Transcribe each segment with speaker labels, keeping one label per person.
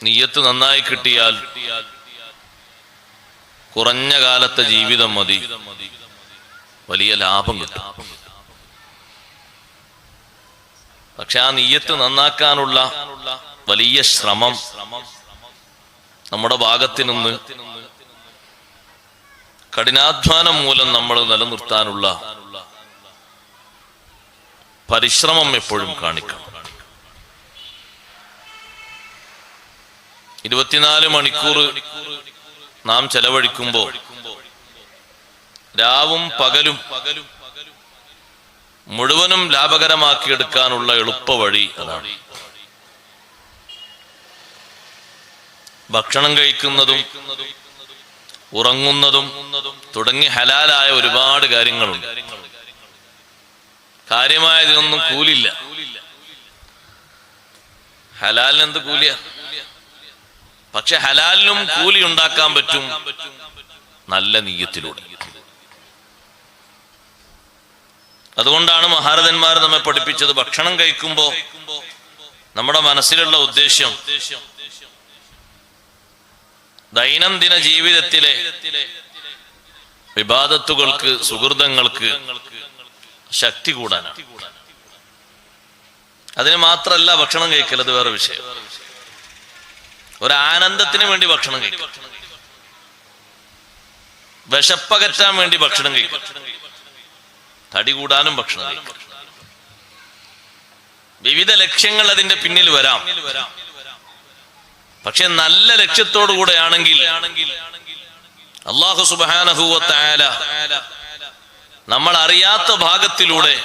Speaker 1: നിയ്യത്ത് നന്നായി കിട്ടിയാൽ കുറഞ്ഞ കാലത്തെ ജീവിതം മതി, വലിയ ലാഭം കിട്ടും. പക്ഷെ ആ നിയ്യത്ത് നന്നാക്കാനുള്ള വലിയ ശ്രമം നമ്മുടെ ഭാഗത്തു നിന്ന് കഠിനാധ്വാനം മൂലം നമ്മൾ നിലനിർത്താനുള്ള പരിശ്രമം എപ്പോഴും കാണിക്കണം. 24 മണിക്കൂർ നാം ചെലവഴിക്കുമ്പോൾ രാവും പകലും മുഴുവനും ലാഭകരമാക്കിയെടുക്കാനുള്ള എളുപ്പ വഴി അതാണ്. ഭക്ഷണം കഴിക്കുന്നതും ഉറങ്ങുന്നതും തുടങ്ങി ഹലാലായ ഒരുപാട് കാര്യങ്ങളുണ്ട്. കാര്യമായതിനൊന്നും കൂലില്ല. ഹലാലിന് എന്ത് കൂലിയാ? പക്ഷെ ഹലാലിനും കൂലി ഉണ്ടാക്കാൻ പറ്റും നല്ല നിയ്യത്തിലൂടെ. അതുകൊണ്ടാണ് മഹാരഥന്മാർ നമ്മെ പഠിപ്പിച്ചത്, ഭക്ഷണം കഴിക്കുമ്പോ നമ്മുടെ മനസ്സിലുള്ള ഉദ്ദേശ്യം ദൈനംദിന ജീവിതത്തിലെ ഇബാദത്തുകൾക്ക്, സുഹൃതങ്ങൾക്ക് ശക്തി കൂടാനാണ്. അതിന് മാത്രമല്ല ഭക്ഷണം കഴിക്കൽ, അത് വേറെ വിഷയം. ഒരാനന്ദത്തിന് വേണ്ടി ഭക്ഷണം കഴിക്കും, വിശപ്പകറ്റാൻ വേണ്ടി ഭക്ഷണം കഴിക്കും, തടി കൂടാനും ഭക്ഷണം കഴിക്കും. വിവിധ ലക്ഷ്യങ്ങൾ അതിന്റെ പിന്നിൽ വരാം. പക്ഷെ നല്ല ലക്ഷ്യത്തോടു കൂടെയാണെങ്കിൽ അല്ലാഹു സുബ്ഹാനഹു വ തആല നമ്മൾ അറിയാത്ത ഭാഗത്തിലൂടെ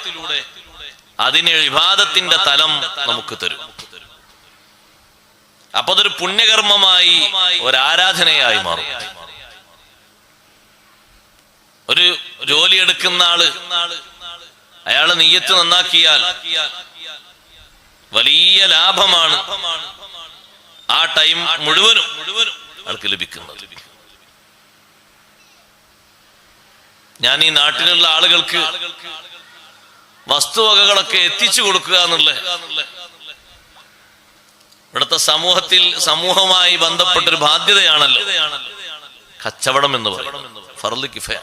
Speaker 1: അതിന് ഇബാദത്തിന്റെ തലം നമുക്ക് തരും. അപ്പൊ അതൊരു പുണ്യകർമ്മമായി, ഒരാരാധനയായി മാറും. ഒരു ജോലി എടുക്കുന്ന അയാള് നിയ്യത്ത് നന്നാക്കിയാൽ വലിയ ലാഭമാണ് ആ ടൈം മുഴുവനും ആൾക്ക് ലഭിക്കുന്നത്. ഞാൻ ഈ നാട്ടിലുള്ള ആളുകൾക്ക് വസ്തുവകകളൊക്കെ എത്തിച്ചു കൊടുക്കുക എന്നുള്ള ഇവിടുത്തെ സമൂഹവുമായി ബന്ധപ്പെട്ടൊരു ബാധ്യതയാണല്ലോ കച്ചവടം എന്ന് പറയുന്നത്. ഫർള് കിഫായ.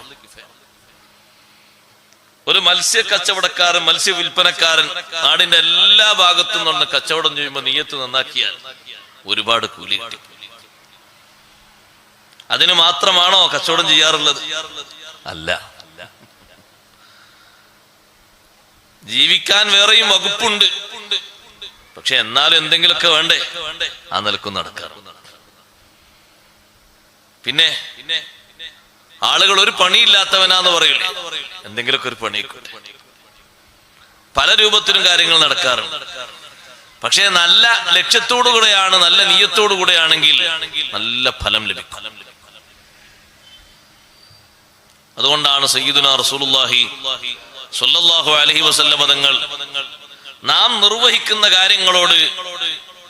Speaker 1: ഒരു മത്സ്യ കച്ചവടക്കാരൻ, മത്സ്യ വിൽപ്പനക്കാരൻ നാടിന്റെ എല്ലാ ഭാഗത്തു നിന്നും കച്ചവടം ചെയ്യുമ്പോൾ നിയ്യത്ത് നന്നാക്കിയാൽ ഒരുപാട് കൂലി കിട്ടി. അതിന് മാത്രമാണോ കച്ചവടം ചെയ്യാറുള്ളത്? അല്ല. ജീവിക്കാൻ വേറെയും വകുപ്പുണ്ട്. പക്ഷെ എന്നാലും എന്തെങ്കിലുമൊക്കെ വേണ്ടേ? ആ നിലക്കും നടക്കാറ്. പിന്നെ ആളുകൾ ഒരു പണിയില്ലാത്തവനാന്ന് പറയില്ലേ? എന്തെങ്കിലുമൊക്കെ ഒരു പണിയൊക്കെ പല രൂപത്തിലും കാര്യങ്ങൾ നടക്കാറുണ്ട്. പക്ഷെ നല്ല ലക്ഷ്യത്തോടു കൂടെയാണ്, നല്ല നിയ്യത്തോടു കൂടെയാണെങ്കിൽ നല്ല ഫലം ലഭിക്കും. അതുകൊണ്ടാണ് സയ്യിദുനാ റസൂലുള്ളാഹി സ്വല്ലല്ലാഹു അലൈഹി വസല്ലം തങ്ങൾ നാം നിർവഹിക്കുന്ന കാര്യങ്ങളോട്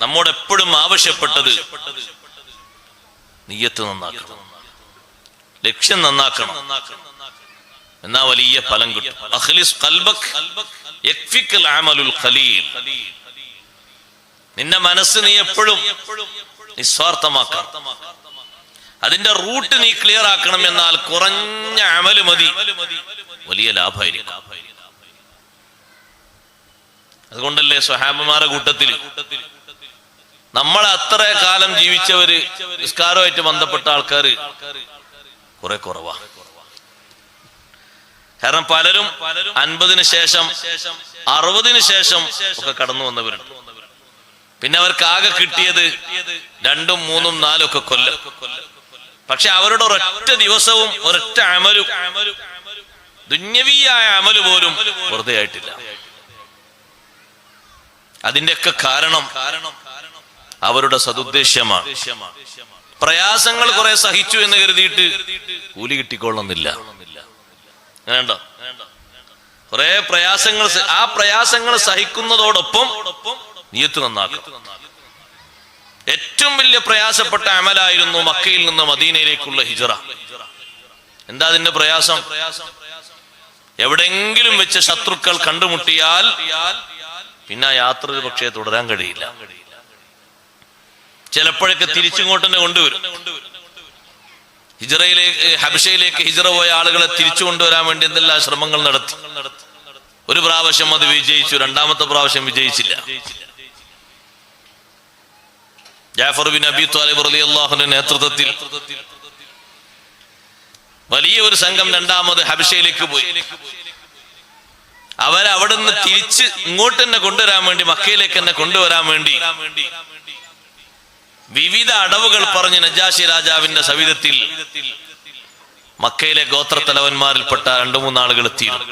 Speaker 1: നമ്മോട് എപ്പോഴും ആവശ്യപ്പെട്ടത് നിയ്യത്ത് നന്നാക്കണം, ലക്ഷ്യം നന്നാക്കണം, എന്നാ വലിയ ഫലം കിട്ടും. അഖ്ലിസ് ഖൽബക് യക്ഫികൽ അമലുൽ ഖലീൽ. നിന്റെ മനസ്സ് നീ എപ്പോഴും നിസ്വാർത്ഥമാക്കണം. അതിന്റെ റൂട്ട് നീ ക്ലിയർ ആക്കണം. എന്നാൽ കുറഞ്ഞ അമല് മതി, വലിയ ലാഭമായിരിക്കും. അതുകൊണ്ടല്ലേ സ്വഹാബമാരുടെ കൂട്ടത്തിൽ നമ്മളെ അത്ര കാലം ജീവിച്ചവര്, നിസ്കാരമായിട്ട് ബന്ധപ്പെട്ട ആൾക്കാർ കുറെ കുറവാ. കാരണം പലരും 50-ന് ശേഷം 60-ന് ശേഷം ഒക്കെ കടന്നു വന്നവരുണ്ട്. പിന്നെ അവർക്ക് ആകെ കിട്ടിയത് 2, 3, 4 ഒക്കെ കൊല്ലം. പക്ഷെ അവരുടെ ഒരൊറ്റ ദിവസവും ഒരൊറ്റ അമലും, ദുന്യവിയായ അമല് പോലും വെറുതെ ആയിട്ടില്ല. അതിന്റെയൊക്കെ കാരണം അവരുടെ സദുദ്ദേശ്യമാണ്. പ്രയാസങ്ങൾ കുറെ സഹിച്ചു എന്ന് കരുതിയിട്ട് കൂലി കിട്ടിക്കൊള്ളുന്നില്ല. വേണ്ട, കുറെ പ്രയാസങ്ങൾ, ആ പ്രയാസങ്ങൾ സഹിക്കുന്നതോടൊപ്പം നിയ്യത്ത് നന്നാക്കണം. ഏറ്റവും വലിയ പ്രയാസപ്പെട്ട അമലായിരുന്നു മക്കയിൽ നിന്ന് മദീനയിലേക്കുള്ള ഹിജ്റ. എന്താ അതിന്റെ പ്രയാസം? എവിടെങ്കിലും വെച്ച് ശത്രുക്കൾ കണ്ടുമുട്ടിയാൽ പിന്നെ ആ യാത്ര പക്ഷേ തുടരാൻ കഴിയില്ല. ചിലപ്പോഴൊക്കെ തിരിച്ചിങ്ങോട്ട് തന്നെ കൊണ്ടുവരും. ഹിജറയിലേക്ക്, ഹബശയിലേക്ക് ഹിജറ പോയ ആളുകളെ തിരിച്ചു കൊണ്ടുവരാൻ വേണ്ടി എന്തെല്ലാം ശ്രമങ്ങൾ നടത്തി. ഒരു പ്രാവശ്യം അത് വിജയിച്ചു, രണ്ടാമത്തെ പ്രാവശ്യം വിജയിച്ചില്ല. ജാഫർ ബിൻ അബി ത്വാലിബ് റളിയല്ലാഹുവിന്റെ നേതൃത്വത്തിൽ വലിയ ഒരു സംഘം രണ്ടാമത് ഹബശയിലേക്ക് പോയി. അവരവിടെ നിന്ന് തിരിച്ച് ഇങ്ങോട്ട് തന്നെ കൊണ്ടുവരാൻ വേണ്ടി, മക്കയിലേക്ക് തന്നെ കൊണ്ടുവരാൻ വേണ്ടി വിവിധ അടവുകൾ പറഞ്ഞ് നജാശി രാജാവിന്റെ സവിധത്തിൽ മക്കയിലെ ഗോത്രത്തലവന്മാരിൽപ്പെട്ട 2-3 ആളുകൾ എത്തിയിരുന്നു.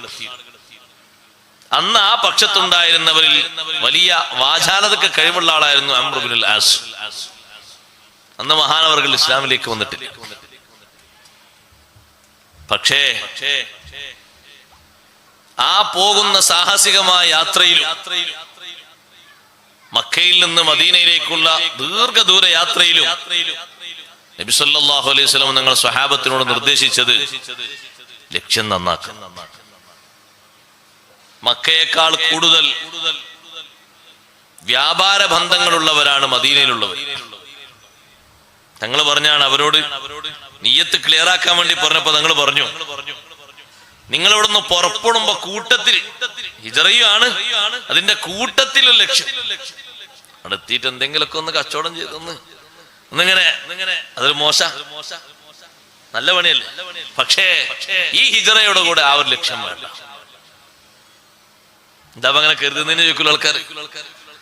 Speaker 1: അന്ന് ആ പക്ഷത്തുണ്ടായിരുന്നവരിൽ വലിയ വാചാലതയ്ക്ക് കഴിവുള്ള ആളായിരുന്നു അംർ ഇബ്നുൽ ആസ്. അന്ന് മഹാനവർകൾ ഇസ്ലാമിലേക്ക് വന്നിട്ടില്ല. പക്ഷേ ആ പോകുന്ന സാഹസികമായ യാത്രയിലും മക്കയിൽ നിന്ന് മദീനയിലേക്കുള്ള ദീർഘദൂര യാത്രയിലും നബി സല്ലല്ലാഹു അലൈഹി വസല്ലം നിങ്ങൾ സ്വഹാബത്തിനോട് നിർദ്ദേശിച്ചത് ലക്ഷ്യം നന്നാക്കുക. മക്കയേക്കാൾ കൂടുതൽ വ്യാപാര ബന്ധങ്ങളുള്ളവരാണ് മദീനയിലുള്ളവർ. തങ്ങൾ പറഞ്ഞാണ് അവരോട് നിയ്യത്ത് ക്ലിയർ ആക്കാൻ വേണ്ടി പറഞ്ഞപ്പോ തങ്ങൾ പറഞ്ഞു, നിങ്ങൾ ഇവിടെ നിന്ന് പുറപ്പെടുമ്പോ കൂട്ടത്തിൽ ഹിജറയാണ്, അതിന്റെ കൂട്ടത്തിലുള്ള ലക്ഷ്യം അവിടെ എത്തിയിട്ട് എന്തെങ്കിലുമൊക്കെ ഒന്ന് കച്ചവടം ചെയ്തൊന്ന് ഒന്നിങ്ങനെ, അതൊരു നല്ല പണിയല്ലേ. പക്ഷേ ഈ ഹിജറയുടെ കൂടെ ആ ഒരു ലക്ഷ്യം വേണ്ട. എന്താ അങ്ങനെ കരുതുന്നതിന് ചോദിക്കുള്ള ആൾക്കാർ,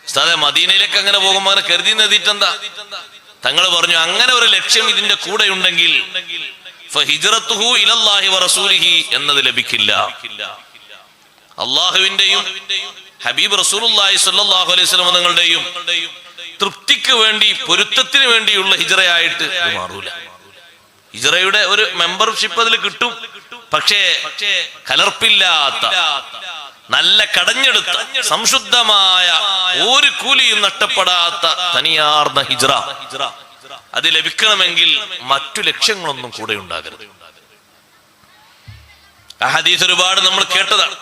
Speaker 1: ഉസ്താദേ മദീനയിലേക്ക് അങ്ങനെ പോകുമ്പോ അങ്ങനെ കരുതി എഴുതിയിട്ടെന്താ? തങ്ങൾ പറഞ്ഞു അങ്ങനെ ഒരു ലക്ഷ്യം ഇതിന്റെ കൂടെ ഉണ്ടെങ്കിൽ ഫഹിജ്റത്തുഹു ഇലല്ലാഹി വറസൂലിഹി എന്നത് ലഭിക്കില്ല. അല്ലാഹുവിന്റെയും ഹബീബ് റസൂലുള്ളാഹി സ്വല്ലല്ലാഹു അലൈഹി വസല്ലം തങ്ങളുടെയും തൃപ്തിക്ക് വേണ്ടി, പൊരുത്തത്തിന് വേണ്ടിയുള്ള ഹിജ്റയായിട്ട് മാറൂല. ഹിജ്റയുടെ ഒരു മെമ്പർഷിപ്പ് അതിൽ കിട്ടും, പക്ഷേ കലർപ്പില്ലാത്ത, നല്ല കടഞ്ഞെടുത്ത, സംശുദ്ധമായ, ഒരു കൂലിയും നഷ്ടപ്പെടാത്ത തനിയാർന്ന ഹിജ്റ അത് ലഭിക്കണമെങ്കിൽ മറ്റു ലക്ഷ്യങ്ങളൊന്നും കൂടെ ഉണ്ടാകരുത്. ആ ഹദീസ് ഒരുപാട് നമ്മൾ കേട്ടതാണ്.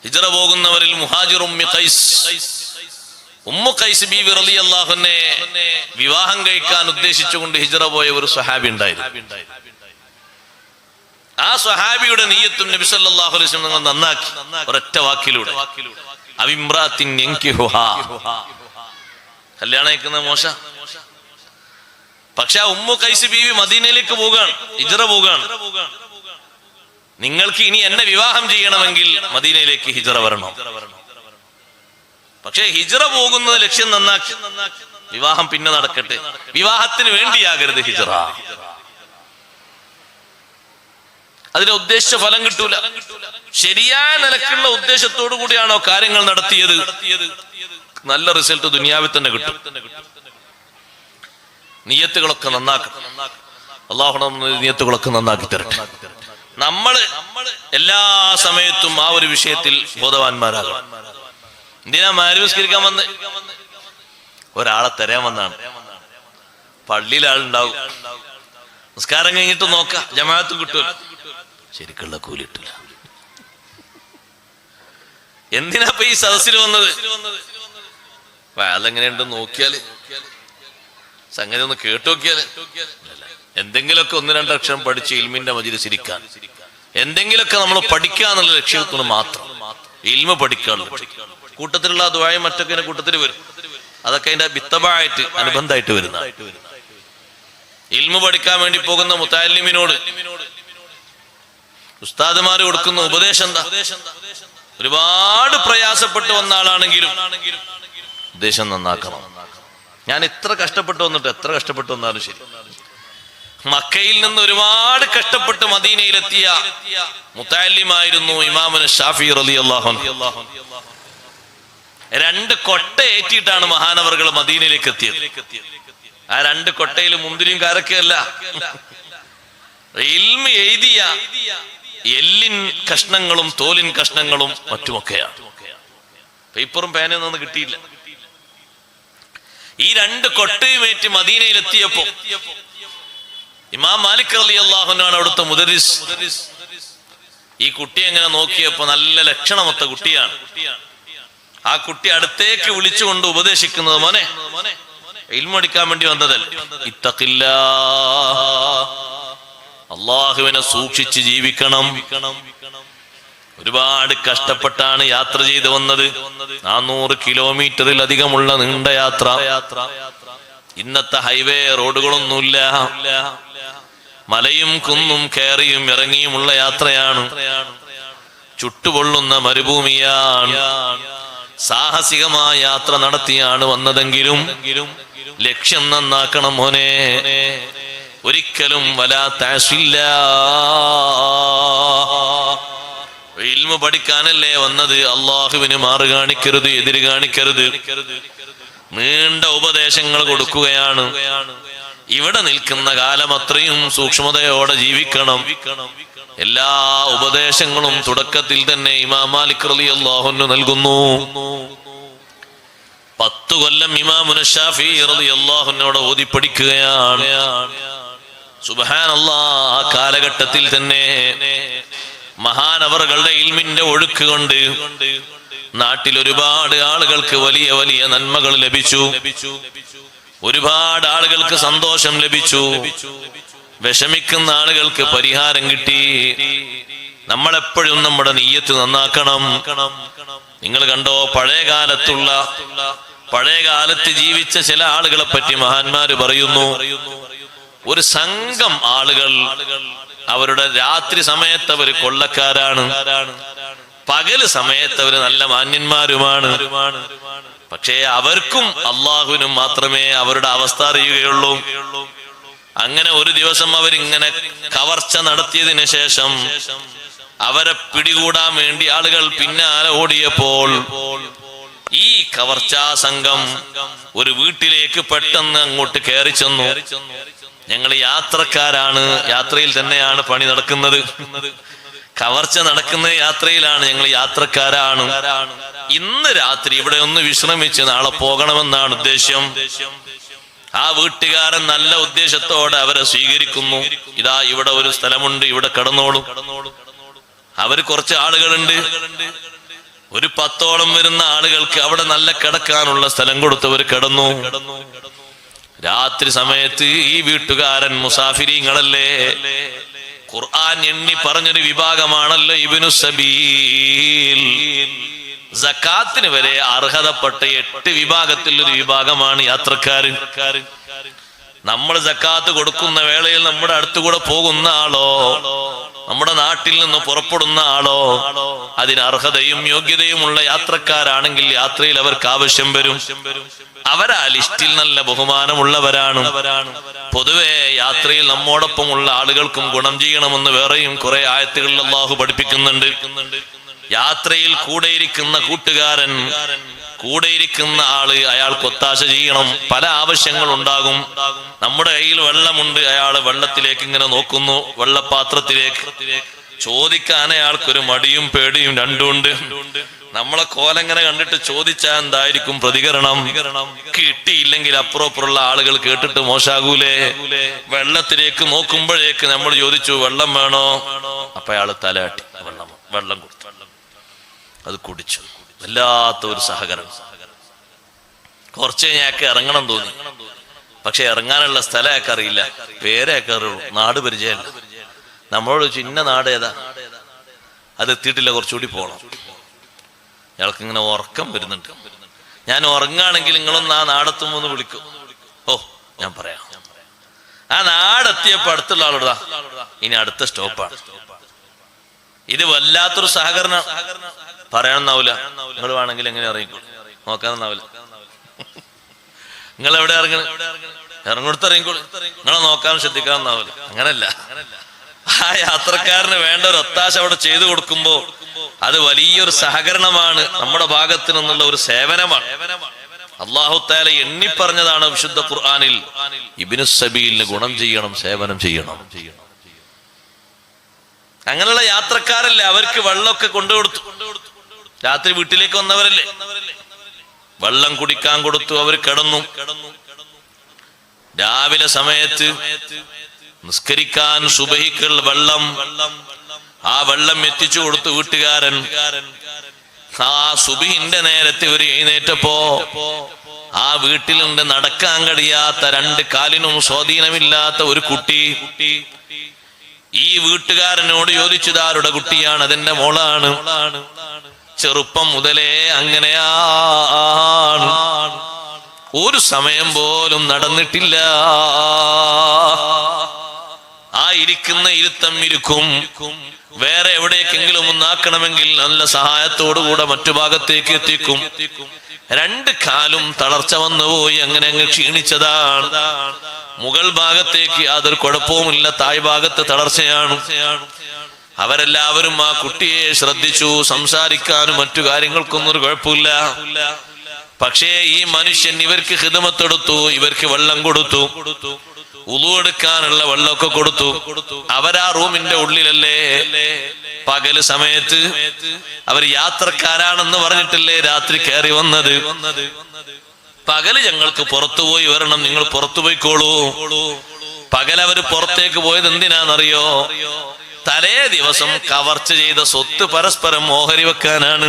Speaker 1: ഹിജ്റ പോകുന്നവരിൽ മുഹാജിർ ഉമ്മു ഖൈസ് ബീവി റളിയല്ലാഹു അൻഹയെ വിവാഹം കഴിക്കാൻ ഉദ്ദേശിച്ചുകൊണ്ട് ഹിജ്റ പോയ ഒരു സ്വഹാബി ഉണ്ടായിരുന്നു. ആ സ്വഹാബിയുടെ നിയ്യത്തും നബി സല്ലല്ലാഹു അലൈഹി വസല്ലം നന്നാക്കി ഒരൊറ്റ വാക്കിലൂടെ, അവിംറാത്തിൻ യൻകിഹുഹാ, കല്യാണം കഴിക്കുന്നത് മോശ. പക്ഷെ ആ ഉമ്മു ഖൈസ് ബീവി മദീനയിലേക്ക് പോവുകയാണ്, ഹിജ്റ പോവുകയാണ്. നിങ്ങൾക്ക് ഇനി എന്നെ വിവാഹം ചെയ്യണമെങ്കിൽ മദീനയിലേക്ക് ഹിജ്റ വരണം. പക്ഷെ ഹിജ്റ പോകുന്നത് ലക്ഷ്യം നന്നാക്കി, വിവാഹം പിന്നെ നടക്കട്ടെ, വിവാഹത്തിന് വേണ്ടിയാകരുത് ഹിജ്റ. അതിന് ഉദ്ദേശിച്ച ഫലം കിട്ടൂല. ശരിയായ നിലക്കുള്ള ഉദ്ദേശത്തോടു കൂടിയാണോ കാര്യങ്ങൾ നടത്തിയത്, നല്ല റിസൾട്ട് ദുനിയാവിൽ തന്നെ കിട്ടും. നിയ്യത്തുകളൊക്കെ നന്നാക്കണം. അല്ലാഹു നമ്മുടെ നിയ്യത്തുകളൊക്കെ നന്നാക്കി തരട്ടെ. നമ്മള് എല്ലാ സമയത്തും ആ ഒരു വിഷയത്തിൽ ബോധവാന്മാരാകണം. എന്തിനാ മഗ്‌രിബ് നിസ്കരിക്കാൻ വന്ന്? ഒരാളെ തരാൻ വന്നാണ്. പള്ളിയിൽ ആളുണ്ടാവും, നിസ്കാരം കഴിഞ്ഞിട്ട് നോക്കാം, ജമാഅത്ത് കിട്ടും, ശരിക്കുള്ള കൂലി കിട്ടില്ല. എന്തിനാ ഇപ്പൊ ഈ സദസ്സിൽ വന്നത്? അതെങ്ങനെയുണ്ട് നോക്കിയാല്, സംഗതി ഒന്ന് കേട്ടു നോക്കിയാല്, എന്തെങ്കിലുമൊക്കെ 1-2 അക്ഷരം പഠിച്ച് ഇൽമിന്റെ മജ്‌ലിസിൽ ഇരിക്കാൻ, എന്തെങ്കിലുമൊക്കെ നമ്മൾ പഠിക്കാന്നുള്ള ലക്ഷ്യത്തിന് മാത്രം, ഇൽമ പഠിക്കാനുള്ള കൂട്ടത്തിലുള്ള ദുആയും മറ്റൊക്കെ കൂട്ടത്തിൽ വരും. അതൊക്കെ അതിന്റെ ബിത്തബായിട്ട്, അനുബന്ധമായിട്ട് വരുന്ന. ഇൽമ പഠിക്കാൻ വേണ്ടി പോകുന്ന മുതഅല്ലിമിനോട് ഉസ്താദുമാര് കൊടുക്കുന്ന ഉപദേശം എന്താ? ഒരുപാട് പ്രയാസപ്പെട്ട് വന്ന ആളാണെങ്കിലും ഉപദേശം നന്നാക്കണം. ഞാൻ എത്ര കഷ്ടപ്പെട്ടു വന്നിട്ട്, എത്ര കഷ്ടപ്പെട്ടു വന്നാലും ശരി, മക്കയിൽ നിന്ന് ഒരുപാട് കഷ്ടപ്പെട്ട് മദീനയിലെത്തിയ മുതഅല്ലിമായിരുന്നു ഇമാമുന ശാഫി റളിയല്ലാഹു അൻഹു. 2 കൊട്ട ഏറ്റിയിട്ടാണ് മഹാനവറുകൾ മദീനയിലേക്ക് എത്തിയത്. ആ 2 കൊട്ടയിൽ മുന്തിരിയും കാരക്കയല്ല, ഇൽമ എഴുതിയ എല്ലിൻ കഷ്ണങ്ങളും തോലിൻ കഷ്ണങ്ങളും മറ്റുമൊക്കെയാണ്. പേപ്പറും പേനയും ഒന്നും കിട്ടിയില്ല. ഈ 2 കൊട്ടയുമേറ്റ് മദീനയിലെത്തിയപ്പോ ഇമാം മാലിക് റളിയല്ലാഹു അൻഹു ആണ് അവിടുത്തെ മുദരിസ്. ഈ കുട്ടി എങ്ങനെ നോക്കിയപ്പോ നല്ല ലക്ഷണമൊത്ത കുട്ടിയാണ്. ആ കുട്ടി അടുത്തേക്ക് വിളിച്ചുകൊണ്ട് ഉപദേശിക്കുന്നത്, മോനെ ഇൽമു പഠിക്കാൻ വേണ്ടി വന്നതല്ല. ഇത്തഖില്ലാ, അള്ളാഹുവിനെ സൂക്ഷിച്ച് ജീവിക്കണം. ഒരുപാട് കഷ്ടപ്പെട്ടാണ് യാത്ര ചെയ്ത് വന്നത്. 400 കിലോമീറ്ററിലധികമുള്ള നീണ്ട യാത്ര. ഇന്നത്തെ ഹൈവേ റോഡുകളൊന്നുമില്ല. മലയും കുന്നും കയറിയും ഇറങ്ങിയുമുള്ള യാത്രയാണ്. ചുട്ടുപൊള്ളുന്ന മരുഭൂമിയാണ്. സാഹസികമായ യാത്ര നടത്തിയാണ് വന്നതെങ്കിലും ലക്ഷ്യം നന്നാക്കണം മോനെ. ഒരിക്കലും വലാ തഅസില്ല. ഇൽമു പഠിക്കാനല്ലേ വന്നത്, അള്ളാഹുവിന് മാറ് കാണിക്കരുത്, എതിര് കാണിക്കരുത്. നീണ്ട ഉപദേശങ്ങൾ കൊടുക്കുകയാണ്. ഇവിടെ നിൽക്കുന്ന കാലം അത്രയും സൂക്ഷ്മതയോടെ ജീവിക്കണം. എല്ലാ ഉപദേശങ്ങളും തുടക്കത്തിൽ തന്നെ ഇമാം മാലിക് റളിയല്ലാഹു അൻഹു നൽകുന്നു. 10 കൊല്ലം ഇമാമുന ശാഫിഈ റളിയല്ലാഹു അൻഹുവോട് ഓതി പഠിക്കുകയാണ്. സുബ്ഹാനല്ലാഹ്, ആ കാലഘട്ടത്തിൽ തന്നെ മഹാനവറുകളുടെ ഇൽമിന്റെ ഒഴുക്ക് കൊണ്ട് നാട്ടിൽ ഒരുപാട് ആളുകൾക്ക് വലിയ വലിയ നന്മകൾ ലഭിച്ചു. ഒരുപാട് ആളുകൾക്ക് സന്തോഷം ലഭിച്ചു. വിഷമിക്കുന്ന ആളുകൾക്ക് പരിഹാരം കിട്ടി. നമ്മളെപ്പോഴും നമ്മുടെ നിയ്യത്ത് നന്നാക്കണം. നിങ്ങൾ കണ്ടോ, പഴയ കാലത്ത് ജീവിച്ച ചില ആളുകളെ പറ്റി മഹാന്മാര് പറയുന്നു. ഒരു സംഘം ആളുകൾ, അവരുടെ രാത്രി സമയത്ത് അവര് കൊള്ളക്കാരാണ്, പകല് സമയത്ത് അവര് നല്ല മാന്യന്മാരുമാണ്. പക്ഷേ അവർക്കും അള്ളാഹുവിനും മാത്രമേ അവരുടെ അവസ്ഥ അറിയുകയുള്ളൂ. അങ്ങനെ ഒരു ദിവസം അവരിങ്ങനെ കവർച്ച നടത്തിയതിനു ശേഷം അവരെ പിടികൂടാൻ വേണ്ടി ആളുകൾ പിന്നാലെ ഓടിയപ്പോൾ ഈ കവർച്ചാ സംഘം ഒരു വീട്ടിലേക്ക് പെട്ടെന്ന് അങ്ങോട്ട് കയറി ചെന്നു. ഞങ്ങൾ യാത്രക്കാരാണ്, യാത്രയിൽ തന്നെയാണ് പണി നടക്കുന്നത്, കവർച്ച നടക്കുന്ന യാത്രയിലാണ്, ഞങ്ങൾ യാത്രക്കാരാണ്. ഇന്ന് രാത്രി ഇവിടെ ഒന്ന് വിശ്രമിച്ച് നാളെ പോകണമെന്നാണ് ഉദ്ദേശ്യം. ആ വീട്ടുകാരൻ നല്ല ഉദ്ദേശത്തോടെ അവരെ സ്വീകരിക്കുന്നു. ഇതാ ഇവിടെ ഒരു സ്ഥലമുണ്ട്, ഇവിടെ കിടന്നോളൂ. അവര് കുറച്ച് ആളുകളുണ്ട്, ഒരു 10ഓളം വരുന്ന ആളുകൾക്ക് അവിടെ നല്ല കിടക്കാനുള്ള സ്ഥലം കൊടുത്തവർ കിടന്നു. രാത്രി സമയത്ത് ഈ വീട്ടുകാരൻ മുസാഫിരീങ്ങളല്ലേ, ഖുർആൻ എണ്ണി പറഞ്ഞൊരു വിഭാഗമാണല്ലോ ഇബ്നു സബീൽ. സക്കാത്തിന് വരെ അർഹതപ്പെട്ട 8 വിഭാഗത്തിൽ ഒരു വിഭാഗമാണ് യാത്രക്കാര്. നമ്മൾ സക്കാത്ത് കൊടുക്കുന്ന വേളയിൽ നമ്മുടെ അടുത്തുകൂടെ പോകുന്ന ആളോ, നമ്മുടെ നാട്ടിൽ നിന്ന് പുറപ്പെടുന്ന ആളോ, അതിന് അർഹതയും യോഗ്യതയുമുള്ള യാത്രക്കാരാണെങ്കിൽ യാത്രയിൽ അവർക്ക് ആവശ്യം വരും. അവരാ ലിസ്റ്റിൽ നല്ല ബഹുമാനമുള്ളവരാണ്. പൊതുവെ യാത്രയിൽ നമ്മോടൊപ്പമുള്ള ആളുകൾക്കും ഗുണം ചെയ്യണമെന്ന് വേറെയും കുറെ ആയത്തുകളിൽ അല്ലാഹു പഠിപ്പിക്കുന്നുണ്ട്. യാത്രയിൽ കൂടെയിരിക്കുന്ന കൂട്ടുകാരൻ, കൂടെയിരിക്കുന്ന ആള് അയാൾക്ക് ഒത്താശ ചെയ്യണം. പല ആവശ്യങ്ങൾ ഉണ്ടാകും. നമ്മുടെ കയ്യിൽ വെള്ളമുണ്ട്, അയാള് വെള്ളത്തിലേക്ക് ഇങ്ങനെ നോക്കുന്നു, വെള്ളപാത്രത്തിലേക്ക്. ചോദിക്കാൻ അയാൾക്കൊരു മടിയും പേടിയും രണ്ടുമുണ്ട്. നമ്മളെ കോലങ്ങനെ കണ്ടിട്ട് ചോദിച്ചാൽ എന്തായിരിക്കും പ്രതികരണം? കിട്ടിയില്ലെങ്കിൽ അപ്പുറപ്പുറമുള്ള ആളുകൾ കേട്ടിട്ട് മോശാകൂലേ? വെള്ളത്തിലേക്ക് നോക്കുമ്പോഴേക്ക് നമ്മൾ ചോദിച്ചു വെള്ളം വേണോ? അപ്പൊ അയാള് തലയാട്ടി വെള്ളം കൊടുത്തു, അത് കുടിച്ചു. വല്ലാത്ത ഒരു സഹകരണം. കുറച്ച് കഴിഞ്ഞാൽ ഇറങ്ങണം തോന്നി, പക്ഷെ ഇറങ്ങാനുള്ള സ്ഥലമൊക്കെ അറിയില്ല, പേരൊക്കെ അറിയുള്ളൂ, നാട് പരിചയമല്ല. നമ്മളോട് ചിന്ന നാട് ഏതാ, അത് എത്തിയിട്ടില്ല, കുറച്ചുകൂടി പോകണം. ഇയാൾക്ക് ഇങ്ങനെ ഉറക്കം വരുന്നുണ്ട്. ഞാൻ ഉറങ്ങാണെങ്കിൽ നിങ്ങളൊന്ന് ആ നാടെത്തുമ്പോ വിളിക്കും. ഓ ഞാൻ പറയാം. ആ നാടെത്തിയപ്പോ അടുത്തുള്ള ആളോടാ, ഇനി അടുത്ത സ്റ്റോപ്പാണ്. ഇത് വല്ലാത്തൊരു സഹകരണം. പറയണമെന്നാവൂല, നിങ്ങൾ വേണമെങ്കിൽ എങ്ങനെ ഇറങ്ങിക്കോളൂ, നോക്കാനെന്നാവില്ല. നിങ്ങൾ എവിടെ ഇറങ്ങണം, ഇറങ്ങോടുത്ത് ഇറങ്ങിക്കോളൂ, നിങ്ങളെ നോക്കാൻ ശ്രദ്ധിക്കാമെന്നാവില്ല. അങ്ങനല്ല, ആ യാത്രക്കാരന് വേണ്ട ഒരു ഒത്താശ അവിടെ ചെയ്തു കൊടുക്കുമ്പോ അത് വലിയൊരു സഹകരണമാണ്, നമ്മുടെ ഭാഗത്തു നിന്നുള്ള ഒരു സേവനമാണ്. അല്ലാഹു തആല എണ്ണി പറഞ്ഞതാണ് വിശുദ്ധ ഖുർആനിൽ, ഇബ്നു സബീലിന് ഗുണം ചെയ്യണം, സേവനം ചെയ്യണം. അങ്ങനെയുള്ള യാത്രക്കാരല്ലേ, അവർക്ക് വെള്ളമൊക്കെ കൊണ്ടുകൊടുത്തു. രാത്രി വീട്ടിലേക്ക് വന്നവരല്ലേ, വെള്ളം കുടിക്കാൻ കൊടുത്തു. അവർ കിടന്നു. രാവിലെ സമയത്ത് നിസ്കരിക്കാൻ സുബഹിക്കുള്ള വെള്ളം, ആ വെള്ളം എത്തിച്ചു കൊടുത്തു വീട്ടുകാരൻ. ആ സുബഹിന്റെ നേരത്തെ ഒരു എഴുന്നേറ്റപ്പോ ആ വീട്ടിലുണ്ട് നടക്കാൻ കഴിയാത്ത, രണ്ട് കാലിനും സ്വാധീനമില്ലാത്ത ഒരു കുട്ടി. ഈ വീട്ടുകാരനോട് ചോദിച്ചതാരുടെ കുട്ടിയാണ്? അതെന്റെ മോളാണ്. ചെറുപ്പം മുതലേ അങ്ങനെയാണ്, ഒരു സമയം പോലും നടന്നിട്ടില്ല. ആ ഇരിക്കുന്ന ഇരുത്തം ഇരിക്കും. വേറെ എവിടേക്കെങ്കിലും ഒന്നാക്കണമെങ്കിൽ നല്ല സഹായത്തോടുകൂടെ മറ്റു ഭാഗത്തേക്ക് എത്തിക്കും. രണ്ട് കാലും തളർച്ച വന്നുപോയി, അങ്ങനെ അങ്ങ് ക്ഷീണിച്ചതാണ്. മുകൾ ഭാഗത്തേക്ക് യാതൊരു കുഴപ്പവുമില്ല, തായ് ഭാഗത്ത് തളർച്ചയാണ്. അവരെല്ലാവരും ആ കുട്ടിയെ ശ്രദ്ധിച്ചു. സംസാരിക്കാനും മറ്റു കാര്യങ്ങൾക്കൊന്നും ഒരു കുഴപ്പമില്ല. പക്ഷേ ഈ മനുഷ്യൻ ഇവർക്ക് ഖിദ്മത്തെടുത്തു, ഇവർക്ക് വെള്ളം കൊടുത്തു, ഉളു എടുക്കാനുള്ള വെള്ളമൊക്കെ കൊടുത്തു. അവരാ റൂമിന്റെ ഉള്ളിലല്ലേ പകല് സമയത്ത് അവർ യാത്രക്കാരാണെന്ന് പറഞ്ഞിട്ടല്ലേ രാത്രി കയറി വന്നത്. പകല് ഞങ്ങൾക്ക് പുറത്തുപോയി വരണം, നിങ്ങൾ പുറത്തു പോയിക്കോളൂ. പകലവര് പുറത്തേക്ക് പോയത് എന്തിനാണെന്നറിയോ? തലേ ദിവസം കവർച്ച ചെയ്ത സ്വത്ത് പരസ്പരം ഓഹരി വെക്കാനാണ്.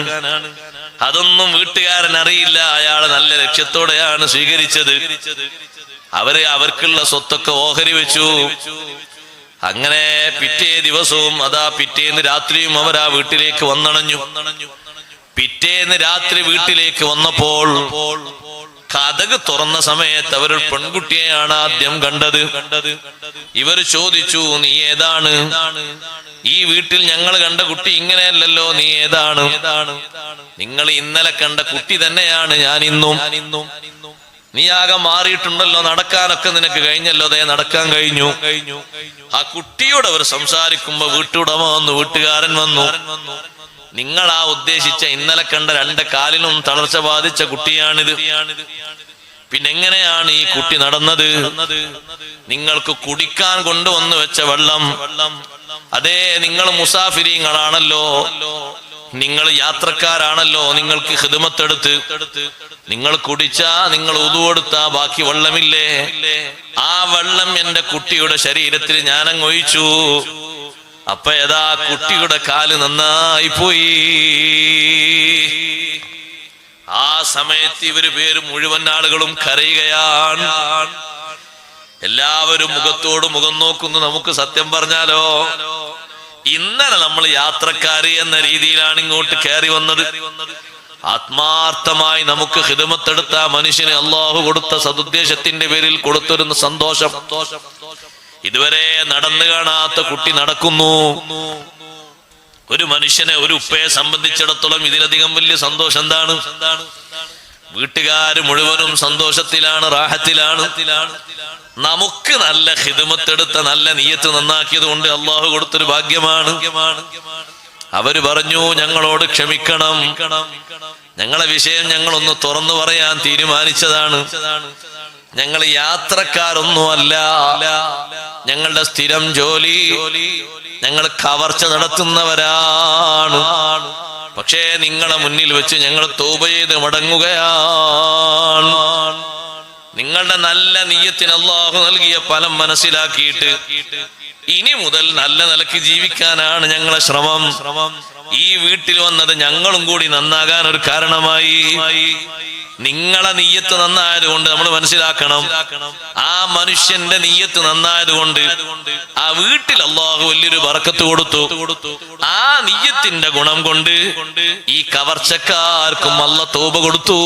Speaker 1: അതൊന്നും വീട്ടുകാരൻ അറിയില്ല. അയാള് നല്ല ലക്ഷ്യത്തോടെയാണ് സ്വീകരിച്ചത്. അവർക്കുള്ള സ്വത്തൊക്കെ ഓഹരി വെച്ചു. അങ്ങനെ പിറ്റേ ദിവസവും പിറ്റേന്ന് രാത്രിയും അവർ ആ വീട്ടിലേക്ക് വന്നണഞ്ഞു. പിറ്റേന്ന് രാത്രി വീട്ടിലേക്ക് വന്നപ്പോൾ കതക് തുറന്ന സമയത്ത് അവർ പെൺകുട്ടിയെയാണ് ആദ്യം കണ്ടത്. ഇവർ ചോദിച്ചു, നീ ഏതാണ്? ഈ വീട്ടിൽ ഞങ്ങൾ കണ്ട കുട്ടി ഇങ്ങനെയല്ലല്ലോ, നീ ഏതാണ്? നിങ്ങൾ ഇന്നലെ കണ്ട കുട്ടി തന്നെയാണ് ഞാൻ ഇന്നും. നീ ആകെ മാറിയിട്ടുണ്ടല്ലോ, നടക്കാനൊക്കെ നിനക്ക് കഴിഞ്ഞല്ലോ. അതേ, നടക്കാൻ കഴിഞ്ഞു. ആ കുട്ടിയോട് അവർ സംസാരിക്കുമ്പോ വീട്ടുടമ വന്നു, വീട്ടുകാരൻ വന്നു. നിങ്ങൾ ആ ഉദ്ദേശിച്ച ഇന്നലെ കണ്ട രണ്ട് കാലിനും തളർച്ച ബാധിച്ച കുട്ടിയാണിത്. പിന്നെങ്ങനെയാണ് ഈ കുട്ടി നടന്നത്? നിങ്ങൾക്ക് കുടിക്കാൻ കൊണ്ടുവന്നു വെച്ച വെള്ളം, അതേ, നിങ്ങൾ മുസാഫിരീങ്ങളാണല്ലോ, നിങ്ങൾ യാത്രക്കാരാണല്ലോ, നിങ്ങൾക്ക് ഖിദ്മത്തെടുത്ത് നിങ്ങൾ കുടിച്ചാ, നിങ്ങൾ ഉദു കൊടുത്താ ബാക്കി വെള്ളമില്ലേ? ആ വെള്ളം എന്റെ കുട്ടിയുടെ ശരീരത്തിൽ ഞാനങ്ങ് ഒഴിച്ചു. അപ്പൊ ഏതാ കുട്ടിയുടെ കാല് നന്നായി പോയി. ആ സമയത്ത് ഇവര് പേര് മുഴുവൻ ആളുകളും കരയുകയാണ്. എല്ലാവരും മുഖത്തോട് മുഖം നോക്കുന്നു. നമുക്ക് സത്യം പറഞ്ഞാലോ, ഇന്നലെ നമ്മൾ യാത്രക്കാര് എന്ന രീതിയിലാണ് ഇങ്ങോട്ട് കയറി വന്നത്. ആത്മാർത്ഥമായി നമുക്ക് ഖിദ്മത്തെടുത്ത മനുഷ്യന് അള്ളാഹു കൊടുത്ത സദുദ്ദേശത്തിന്റെ പേരിൽ കൊടുത്തൊരു സന്തോഷം. ഇതുവരെ നടന്നു കാണാത്ത കുട്ടി നടക്കുന്നു. ഒരു മനുഷ്യനെ, ഒരു ഉപ്പയെ സംബന്ധിച്ചിടത്തോളം ഇതിലധികം വലിയ സന്തോഷം എന്താണ്? വീട്ടുകാര് മുഴുവനും സന്തോഷത്തിലാണ്, റാഹത്തിലാണ്. നമുക്ക് നല്ല ഖിദ്മത്തെടുത്ത, നല്ല നിയ്യത്ത് നന്നാക്കിയത് കൊണ്ട് അള്ളാഹു കൊടുത്തൊരു ഭാഗ്യമാണ്. അവര് പറഞ്ഞു, ഞങ്ങളോട് ക്ഷമിക്കണം, ഞങ്ങളെ വിഷയം ഞങ്ങളൊന്ന് തുറന്നു പറയാൻ തീരുമാനിച്ചതാണ്. ഞങ്ങൾ യാത്രക്കാരൊന്നുമല്ല, ഞങ്ങളുടെ സ്ഥിരം ജോലി ഞങ്ങൾ കവർച്ച നടത്തുന്നവരാണ്. പക്ഷേ നിങ്ങളെ മുന്നിൽ വെച്ച് ഞങ്ങൾ തൗബ ചെയ്ത് മടങ്ങുകയാണ്. നിങ്ങളുടെ നല്ല നിയ്യത്തിന് അല്ലാഹു നൽകിയ ഫലം മനസ്സിലാക്കിയിട്ട് ഇനി മുതൽ നല്ല നിലയ്ക്ക് ജീവിക്കാനാണ് ഞങ്ങളെ ശ്രമം. ഈ വീട്ടിൽ വന്നത് ഞങ്ങളും കൂടി നന്നാകാൻ ഒരു കാരണമായി. നിങ്ങളെ നിയ്യത്ത് നന്നായതുകൊണ്ട് നമ്മൾ മനസ്സിലാക്കണം, ആ മനുഷ്യന്റെ നിയ്യത്ത് നന്നായതുകൊണ്ട് ആ വീട്ടിൽ അല്ലാഹു വലിയൊരു ബറക്കത്ത് കൊടുത്തു. ആ നിയ്യത്തിന്റെ ഗുണം കൊണ്ട് ഈ കവർച്ചക്കാർക്കും അല്ലാഹു തൗബ കൊടുത്തു.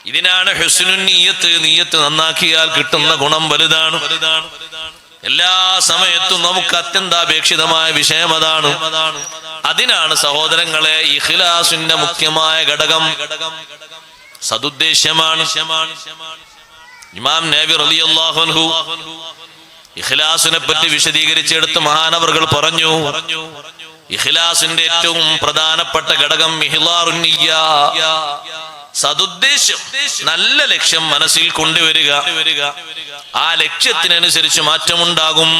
Speaker 1: ഇതിനാണ് ഹുസ്നുൻ നിയ്യത്ത്. നിയ്യത്ത് നന്നാക്കിയാൽ കിട്ടുന്ന ഗുണം വലുതാണ്. എല്ലാ സമയത്തും നമുക്ക് അത്യന്താപേക്ഷിതമായ വിഷയം അതാണ്. അതിനാണ് സഹോദരങ്ങളെ ഇഖ്ലാസിന്റെ മുഖ്യമായ ഘടകം സദുദ്ദേശമാണ്. ഇമാം നബി റളിയല്ലാഹു അൻഹു ഇഖ്ലാസിനെ പറ്റി വിശദീകരിച്ചെടുത്ത് മഹാനവറുകൾ പറഞ്ഞു, ഇഖ്ലാസിന്റെ ഏറ്റവും പ്രധാനപ്പെട്ട ഘടകം ഇഹ്ലാറുൻ നിയ്യ, സദുദ്ദേശം, നല്ല ലക്ഷ്യം മനസ്സിൽ കൊണ്ടുവരിക. ആ ലക്ഷ്യത്തിനനുസരിച്ച് മാറ്റമുണ്ടാകും.